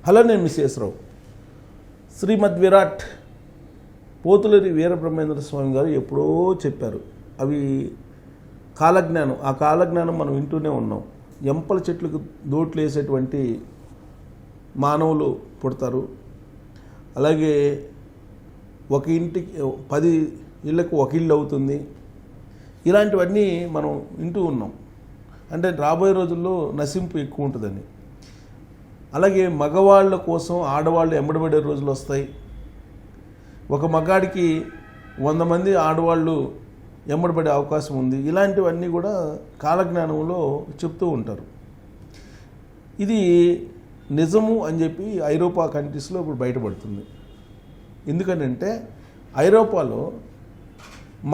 Hello, నేను miss రావు. శ్రీమద్ విరాట్ పోతులూరి వీరబ్రహ్మేంద్ర స్వామి గారు ఎప్పుడో చెప్పారు. అవి కాలజ్ఞానం. ఆ కాలజ్ఞానం మనం వింటూనే ఉన్నాం. ఎంపల చెట్లకు దోట్లు వేసేటువంటి మానవులు పుడతారు. అలాగే ఒక ఇంటికి 10 ఇళ్ళకు ఒక ఇల్లు అవుతుంది. ఇలాంటివన్నీ మనం వింటూ ఉన్నాం. అంటే రాబోయే రోజుల్లో నశింపు ఎక్కువ ఉంటుందని. అలాగే మగవాళ్ళ కోసం ఆడవాళ్ళు ఎంబడబడే రోజులు వస్తాయి. ఒక మగాడికి 100 మంది ఆడవాళ్ళు ఎంబడబడే అవకాశం ఉంది. ఇలాంటివన్నీ కూడా కాలజ్ఞానంలో చెప్తూ ఉంటారు. ఇది నిజము అని చెప్పి ఐరోపా కంట్రీస్లో ఇప్పుడు బయటపడుతుంది. ఎందుకంటే ఐరోపాలో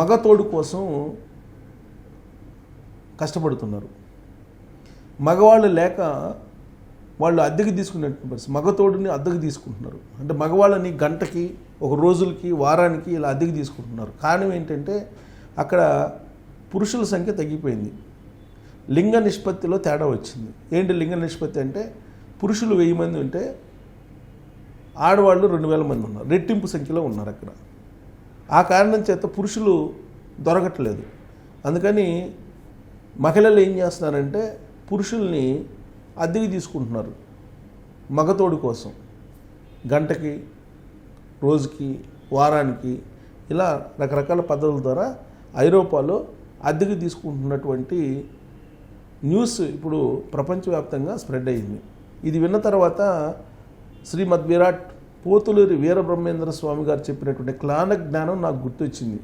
మగ తోడు కోసం కష్టపడుతున్నారు. మగవాళ్ళు లేక వాళ్ళు అద్దెకి తీసుకున్నట్టు పరిస్థితి. మగతోడుని అద్దెకి తీసుకుంటున్నారు. అంటే మగవాళ్ళని గంటకి, ఒక రోజులకి, వారానికి ఇలా అద్దెకి తీసుకుంటున్నారు. కారణం ఏంటంటే అక్కడ పురుషుల సంఖ్య తగ్గిపోయింది. లింగ నిష్పత్తిలో తేడా వచ్చింది. ఏంటి లింగ నిష్పత్తి అంటే పురుషులు 1000 మంది ఉంటే ఆడవాళ్ళు 2000 మంది ఉన్నారు. రెట్టింపు సంఖ్యలో ఉన్నారు అక్కడ. ఆ కారణం చేత పురుషులు దొరకట్లేదు. అందుకని మహిళలు ఏం చేస్తున్నారంటే పురుషుల్ని అద్దెకి తీసుకుంటున్నారు మగతోడు కోసం. గంటకి, రోజుకి, వారానికి ఇలా రకరకాల పద్ధతుల ద్వారా ఐరోపాలో అద్దెకి తీసుకుంటున్నటువంటి న్యూస్ ఇప్పుడు ప్రపంచవ్యాప్తంగా స్ప్రెడ్ అయింది. ఇది విన్న తర్వాత శ్రీమద్ విరాట్ పోతులూరి వీరబ్రహ్మేంద్ర స్వామి గారు చెప్పినటువంటి జ్ఞాన జ్ఞానం నాకు గుర్తొచ్చింది.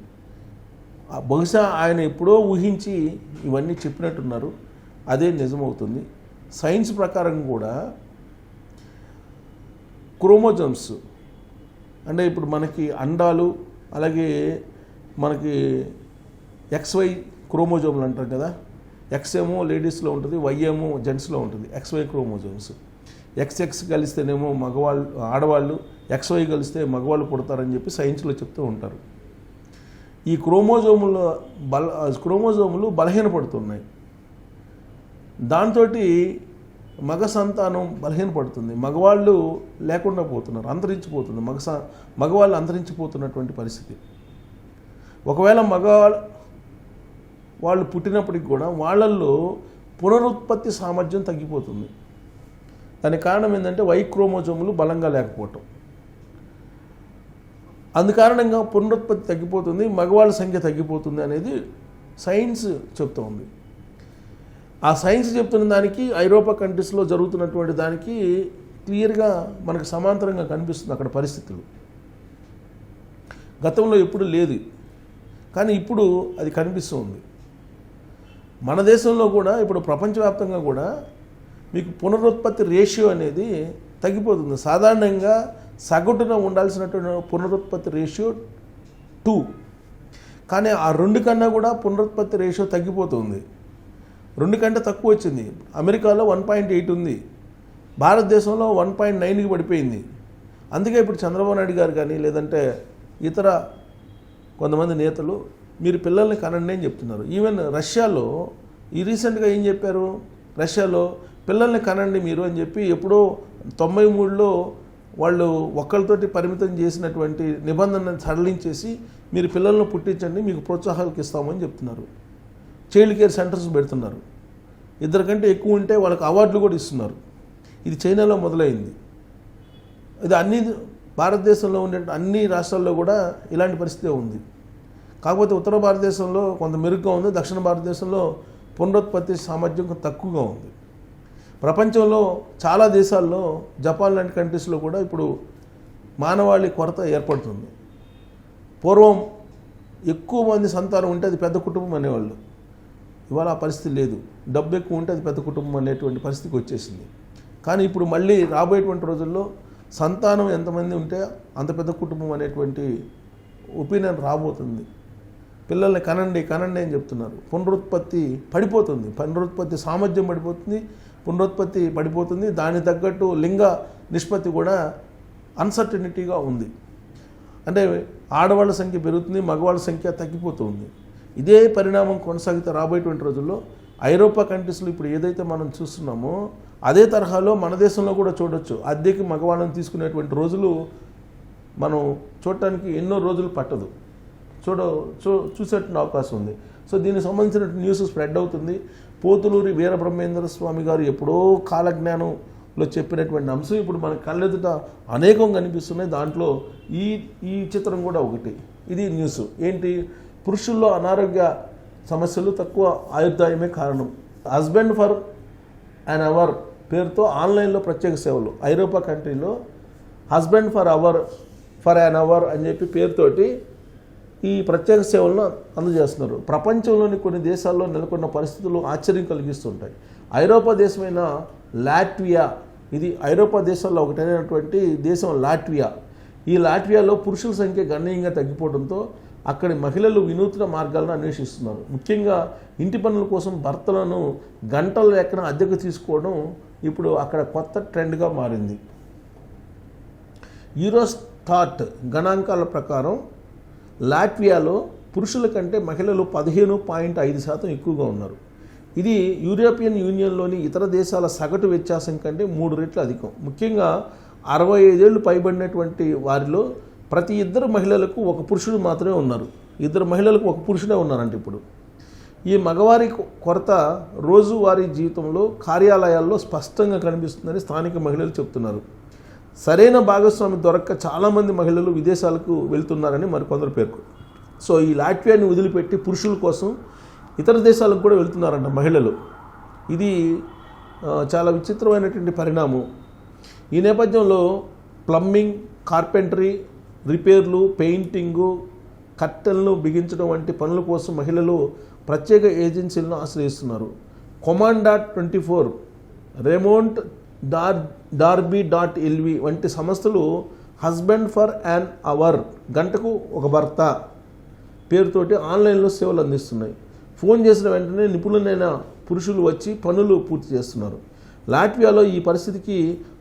బహుశా ఆయన ఎప్పుడో ఊహించి ఇవన్నీ చెప్పినట్టున్నారు. అదే నిజమవుతుంది. సైన్స్ ప్రకారం కూడా క్రోమోజోమ్స్ అంటే ఇప్పుడు మనకి అండాలు, అలాగే మనకి XY క్రోమోజోమ్లు అంటారు కదా. X ఏమో లేడీస్లో ఉంటుంది, Y ఏమో జెంట్స్లో ఉంటుంది. XY chromosomes. XX కలిస్తేనేమో ఆడవాళ్ళు, XY కలిస్తే మగవాళ్ళు పుడతారని చెప్పి సైన్స్లో చెప్తూ ఉంటారు. ఈ క్రోమోజోములు బలహీనపడుతున్నాయి. దాంతో మగ సంతానం బలహీనపడుతుంది. మగవాళ్ళు లేకుండా పోతున్నారు, అంతరించిపోతుంది. మగవాళ్ళు అంతరించిపోతున్నటువంటి పరిస్థితి. ఒకవేళ వాళ్ళు పుట్టినప్పటికి కూడా వాళ్ళల్లో పునరుత్పత్తి సామర్థ్యం తగ్గిపోతుంది. దానికి కారణం ఏంటంటే Y క్రోమోజోములు బలంగా లేకపోవటం. అందుకారణంగా పునరుత్పత్తి తగ్గిపోతుంది, మగవాళ్ళ సంఖ్య తగ్గిపోతుంది అనేది సైన్స్ చెప్తోంది. ఆ సైన్స్ చెప్తున్న దానికి ఐరోపా కంట్రీస్లో జరుగుతున్నటువంటి దానికి క్లియర్గా మనకు సమాంతరంగా కనిపిస్తుంది అక్కడ పరిస్థితులు. గతంలో ఎప్పుడు లేదు, కానీ ఇప్పుడు అది కనిపిస్తుంది. మన దేశంలో కూడా ఇప్పుడు ప్రపంచవ్యాప్తంగా కూడా మీకు పునరుత్పత్తి రేషియో అనేది తగ్గిపోతుంది. సాధారణంగా సగటున ఉండాల్సినటువంటి పునరుత్పత్తి రేషియో 2, కానీ ఆ 2 కన్నా కూడా పునరుత్పత్తి రేషియో తగ్గిపోతుంది. 2 కంటే తక్కువ వచ్చింది. అమెరికాలో 1.8 ఉంది, భారతదేశంలో 1.9కి పడిపోయింది. అందుకే ఇప్పుడు చంద్రబాబు నాయుడు గారు కానీ లేదంటే ఇతర కొంతమంది నేతలు మీరు పిల్లల్ని కనండి అని చెప్తున్నారు. ఈవెన్ రష్యాలో రీసెంట్గా ఏం చెప్పారు, రష్యాలో పిల్లల్ని కనండి మీరు అని చెప్పి ఎప్పుడో 93లో వాళ్ళు ఒక్కళ్ళతోటి పరిమితం చేసినటువంటి నిబంధనను సడలించేసి మీరు పిల్లలను పుట్టించండి, మీకు ప్రోత్సాహాలకు ఇస్తామని చెప్తున్నారు. చైల్డ్ కేర్ సెంటర్స్ పెడుతున్నారు. 2 కంటే ఎక్కువ ఉంటే వాళ్ళకి అవార్డులు కూడా ఇస్తున్నారు. ఇది చైనాలో మొదలైంది. ఇది అన్ని భారతదేశంలో ఉండే అన్ని రాష్ట్రాల్లో కూడా ఇలాంటి పరిస్థితే ఉంది. కాకపోతే ఉత్తర భారతదేశంలో కొంత మెరుగ్గా ఉంది, దక్షిణ భారతదేశంలో పునరుత్పత్తి సామర్థ్యం తక్కువగా ఉంది. ప్రపంచంలో చాలా దేశాల్లో, జపాన్ లాంటి కంట్రీస్లో కూడా ఇప్పుడు మానవాళి కొరత ఏర్పడుతుంది. పూర్వం ఎక్కువ మంది సంతానం ఉంటే అది పెద్ద కుటుంబం అనేవాళ్ళు. ఇవాళ ఆ పరిస్థితి లేదు. డబ్బు ఎక్కువ ఉంటే అది పెద్ద కుటుంబం అనేటువంటి పరిస్థితికి వచ్చేసింది. కానీ ఇప్పుడు మళ్ళీ రాబోయేటువంటి రోజుల్లో సంతానం ఎంతమంది ఉంటే అంత పెద్ద కుటుంబం అనేటువంటి ఒపీనియన్ రాబోతుంది. పిల్లల్ని కనండి అని చెప్తున్నారు. పునరుత్పత్తి పడిపోతుంది, పునరుత్పత్తి సామర్థ్యం పడిపోతుంది, పునరుత్పత్తి పడిపోతుంది. దానికి తగ్గట్టు లింగ నిష్పత్తి కూడా అన్సర్టనిటీగా ఉంది. అంటే ఆడవాళ్ళ సంఖ్య పెరుగుతుంది, మగవాళ్ళ సంఖ్య తగ్గిపోతుంది. ఇదే పరిణామం కొనసాగితే రాబోయేటువంటి రోజుల్లో ఐరోపా కంట్రీస్లో ఇప్పుడు ఏదైతే మనం చూస్తున్నామో అదే తరహాలో మన దేశంలో కూడా చూడొచ్చు. అద్దెకి మగవాళ్ళని తీసుకునేటువంటి రోజులు మనం చూడటానికి ఎన్నో రోజులు పట్టదు, చూసేటువంటి అవకాశం ఉంది. సో దీనికి సంబంధించిన న్యూస్ స్ప్రెడ్ అవుతుంది. పోతులూరి వీరబ్రహ్మేంద్ర స్వామి గారు ఎప్పుడో కాలజ్ఞానంలో చెప్పినటువంటి అంశం ఇప్పుడు మన కళ్ళెదుట అనేకం కనిపిస్తున్నాయి. దాంట్లో ఈ చిత్రం కూడా ఒకటి. ఇది న్యూస్ ఏంటి, పురుషుల్లో అనారోగ్య సమస్యలు తక్కువ ఆయుర్దాయమే కారణం. హస్బెండ్ ఫర్ అన్ అవర్ పేరుతో ఆన్లైన్లో ప్రత్యేక సేవలు ఐరోపా కంట్రీలో హస్బెండ్ ఫర్ అన్ అవర్ అని చెప్పి పేరుతోటి ఈ ప్రత్యేక సేవలను అందజేస్తున్నారు. ప్రపంచంలోని కొన్ని దేశాల్లో నెలకొన్న పరిస్థితులు ఆశ్చర్యం కలిగిస్తుంటాయి. ఐరోపా దేశమైన లాట్వియా, ఇది ఐరోపా దేశాల్లో ఒకటైనటువంటి దేశం లాట్వియా. ఈ లాట్వియాలో పురుషుల సంఖ్య గణనీయంగా తగ్గిపోవడంతో అక్కడి మహిళలు వినూత్న మార్గాలను అన్వేషిస్తున్నారు. ముఖ్యంగా ఇంటి పనుల కోసం భర్తలను గంటల లెక్కన అద్దెకు తీసుకోవడం ఇప్పుడు అక్కడ కొత్త ట్రెండ్గా మారింది. యూరోస్టాట్ గణాంకాల ప్రకారం లాట్వియాలో పురుషుల కంటే మహిళలు 15.5% ఎక్కువగా ఉన్నారు. ఇది యూరోపియన్ యూనియన్లోని ఇతర దేశాల సగటు వ్యత్యాసం కంటే 3 రెట్లు అధికం. ముఖ్యంగా 65 ఏళ్ళు పైబడినటువంటి వారిలో ప్రతి 2 మహిళలకు ఒక పురుషుడు మాత్రమే ఉన్నారు. 2 మహిళలకు ఒక పురుషుడే ఉన్నారంట. ఇప్పుడు ఈ మగవారి కొరత రోజువారీ జీవితంలో కార్యాలయాల్లో స్పష్టంగా కనిపిస్తుందని స్థానిక మహిళలు చెప్తున్నారు. సరైన భాగస్వామి దొరక్క చాలామంది మహిళలు విదేశాలకు వెళ్తున్నారని మరికొందరు పేర్కొన్నారు. సో ఈ లాట్వియాని వదిలిపెట్టి పురుషుల కోసం ఇతర దేశాలకు కూడా వెళ్తున్నారంట మహిళలు. ఇది చాలా విచిత్రమైనటువంటి పరిణామం. ఈ నేపథ్యంలో ప్లంబింగ్, కార్పెంటరీ, రిపేర్లు, పెయింటింగు, కట్టెలను బిగించడం వంటి పనుల కోసం మహిళలు ప్రత్యేక ఏజెన్సీలను ఆశ్రయిస్తున్నారు. Command.24, రెమోంట్ darby.lv వంటి సంస్థలు హస్బెండ్ ఫర్ అన్ అవర్, గంటకు ఒక భర్త పేరుతోటి ఆన్లైన్లో సేవలు అందిస్తున్నాయి. ఫోన్ చేసిన వెంటనే నిపుణులైన పురుషులు వచ్చి పనులు పూర్తి చేస్తున్నారు. లాట్వియాలో ఈ పరిస్థితికి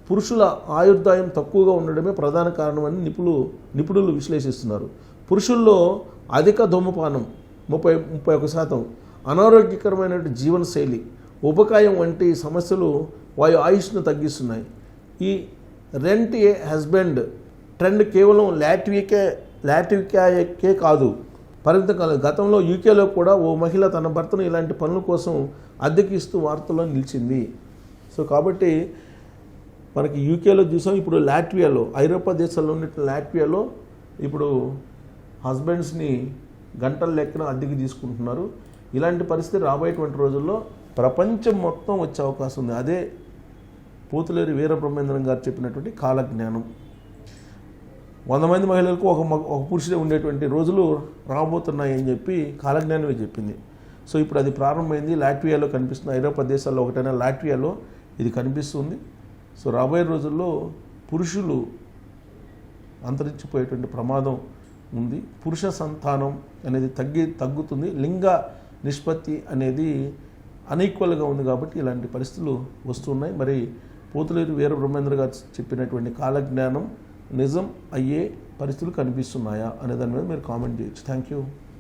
పురుషుల ఆయుర్దాయం తక్కువగా ఉండడమే ప్రధాన కారణమని నిపుణులు విశ్లేషిస్తున్నారు. పురుషుల్లో అధిక ధూమపానం 31%, అనారోగ్యకరమైన జీవనశైలి, ఉపకాయం వంటి సమస్యలు వారి ఆయుష్ను తగ్గిస్తున్నాయి. ఈ రెంట్ ఏ హస్బెండ్ ట్రెండ్ కేవలం లాట్వియాకే కాదు, పరిమితకాలం గతంలో యూకేలో కూడా ఓ మహిళ తన భర్తను ఇలాంటి పనుల కోసం అద్దెకి ఇస్తూ వార్తల్లో నిలిచింది. సో కాబట్టి మనకి యూకేలో చూసాం, ఇప్పుడు లాట్వియాలో, ఐరోపా దేశాల్లో ఉన్న లాట్వియాలో ఇప్పుడు హస్బెండ్స్ని గంటల లెక్కన అద్దెకి తీసుకుంటున్నారు. ఇలాంటి పరిస్థితి రాబోయేటువంటి రోజుల్లో ప్రపంచం మొత్తం వచ్చే అవకాశం ఉంది. అదే పోతులేరి వీరబ్రహ్మేంద్రం గారు చెప్పినటువంటి కాలజ్ఞానం. 100 మంది మహిళలకు ఒక పురుషుడే ఉండేటువంటి రోజులు రాబోతున్నాయని చెప్పి కాలజ్ఞానమే చెప్పింది. సో ఇప్పుడు అది ప్రారంభమైంది. లాట్వియాలో కనిపిస్తుంది. ఐరోపా దేశాల్లో ఒకటైన లాట్వియాలో ఇది కనిపిస్తుంది. సో రాబోయే రోజుల్లో పురుషులు అంతరించిపోయేటువంటి ప్రమాదం ఉంది. పురుష సంతానం అనేది తగ్గుతుంది. లింగ నిష్పత్తి అనేది అన్ఈక్వల్గా ఉంది. కాబట్టి ఇలాంటి పరిస్థితులు వస్తున్నాయి. మరి పోతులేరు వీరబ్రహ్మేంద్ర గారు చెప్పినటువంటి కాలజ్ఞానం నిజం అయ్యే పరిస్థితులు కనిపిస్తున్నాయా అనే దాని మీద మీరు కామెంట్ చేయొచ్చు. Thank you.